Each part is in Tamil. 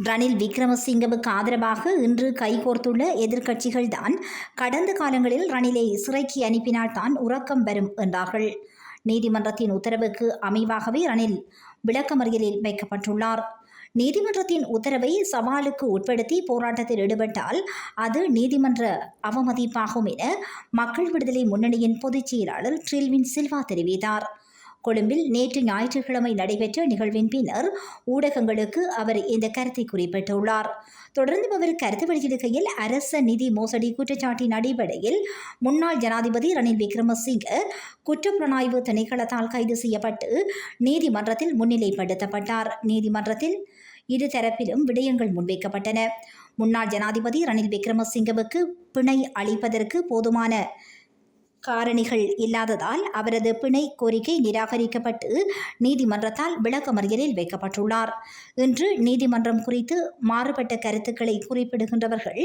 ரணில் விக்ரமசிங்கவுக்கு ஆதரவாக இன்று கைகோர்த்துள்ள எதிர்க்கட்சிகள்தான் கடந்த காலங்களில் ரணிலை சிறைக்கு அனுப்பினால்தான் உறக்கம் வரும் என்றார்கள். நீதிமன்றத்தின் உத்தரவுக்கு அமைவாகவே ரணில் விளக்கமறியலில் வைக்கப்பட்டுள்ளார். நீதிமன்றத்தின் உத்தரவை சவாலுக்கு உட்படுத்தி போராட்டத்தில் ஈடுபட்டால் அது நீதிமன்ற அவமதிப்பாகும் என மக்கள் விடுதலை முன்னணியின் பொதுச் செயலாளர் ட்ரில்வின் சில்வா தெரிவித்தார். கொழும்பில் நேற்று ஞாயிற்றுக்கிழமை நடைபெற்ற நிகழ்வின் பின்னர் ஊடகங்களுக்கு அவர் இந்த கருத்தை குறிப்பிட்டுள்ளார். தொடர்ந்து அவர் கருத்து வெளியிடுகையில் அரச நிதி மோசடி குற்றச்சாட்டின் அடிப்படையில் முன்னாள் ஜனாதிபதி ரணில் விக்ரமசிங்க குற்றப்புலனாய்வு திணைக்களத்தால் கைது செய்யப்பட்டு நீதிமன்றத்தில் முன்னிலைப்படுத்தப்பட்டார். நீதிமன்றத்தில் இருதரப்பிலும் விடயங்கள் முன்வைக்கப்பட்டன. முன்னாள் ஜனாதிபதி ரணில் விக்ரமசிங்கவுக்கு பிணை அளிப்பதற்கு போதுமான காரணிகள் இல்லாததால் அவரது பிணை கோரிக்கை நிராகரிக்கப்பட்டு நீதிமன்றத்தால் விளக்கமறியலில் வைக்கப்பட்டுள்ளார். இன்று நீதிமன்றம் குறித்து மாறுபட்ட கருத்துக்களை குறிப்பிடுகின்றவர்கள்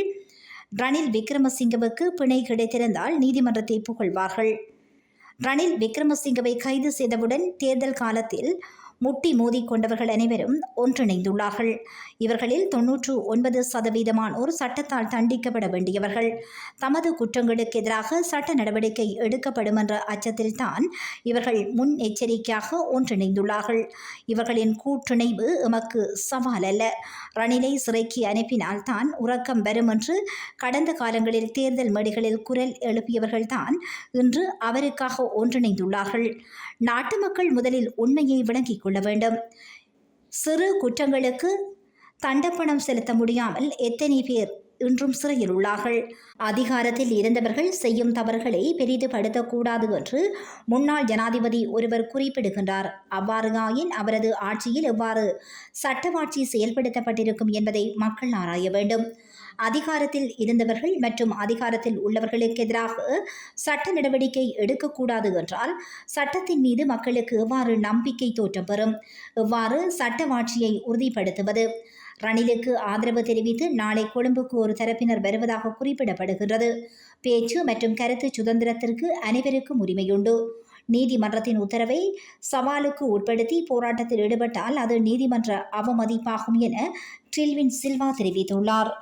ரணில் விக்ரமசிங்கவுக்கு பிணை கிடைத்திருந்தால் நீதிமன்றத்தை புகழ்வார்கள். ரணில் விக்ரமசிங்கவை கைது செய்தவுடன் தேர்தல் காலத்தில் முட்டி மோதி கொண்டவர்கள் அனைவரும் ஒன்றிணைந்துள்ளார்கள். இவர்களில் 99% சட்டத்தால் தண்டிக்கப்பட வேண்டியவர்கள். தமது குற்றங்களுக்கு எதிராக சட்ட நடவடிக்கை எடுக்கப்படும் என்ற அச்சத்தில்தான் இவர்கள் முன் எச்சரிக்கையாக ஒன்றிணைந்துள்ளார்கள். இவர்களின் கூட்டிணைவு எமக்கு சவால் அல்ல. ரணிலை சிறைக்கு அனுப்பினால் தான் உறக்கம் வரும் என்று கடந்த காலங்களில் தேர்தல் மேடைகளில் குரல் எழுப்பியவர்கள்தான் இன்று அவருக்காக ஒன்றிணைந்துள்ளார்கள். நாட்டு மக்கள் முதலில் உண்மையை விளங்கிக் கொள்ள வேண்டும். சிறு குற்றங்களுக்கு தண்டப்பணம் செலுத்த முடியாமல் எத்தனை பேர் இன்றும் சிறையில் உள்ளார்கள். அதிகாரத்தில் இருந்தவர்கள் செய்யும் தவறுகளை பெரிதுபடுத்தக்கூடாது என்று முன்னாள் ஜனாதிபதி ஒருவர் குறிப்பிடுகின்றார். அவ்வாறு ஆயின் அவரது ஆட்சியில் எவ்வாறு சட்டவாட்சி செயல்படுத்தப்பட்டிருக்கும் என்பதை மக்கள் ஆராய வேண்டும். அதிகாரத்தில் இருந்தவர்கள் மற்றும் அதிகாரத்தில் உள்ளவர்களுக்கு எதிராக சட்ட நடவடிக்கை எடுக்கக்கூடாது என்றால் சட்டத்தின் மீது மக்களுக்கு எவ்வாறு நம்பிக்கை தோற்றம் பெறும்? எவ்வாறு சட்டவாட்சியை உறுதிப்படுத்துவது? ரணிலுக்கு ஆதரவு தெரிவித்து நாளை கொழும்புக்கு ஒரு தரப்பினர் வருவதாக குறிப்பிடப்படுகிறது. பேச்சு மற்றும் கருத்து சுதந்திரத்திற்கு அனைவருக்கும் உரிமையுண்டு. நீதிமன்றத்தின் உத்தரவை சவாலுக்கு உட்படுத்தி போராட்டத்தில் ஈடுபட்டால் அது நீதிமன்ற அவமதிப்பாகும் என ட்ரில்வின் சில்வா தெரிவித்துள்ளார்.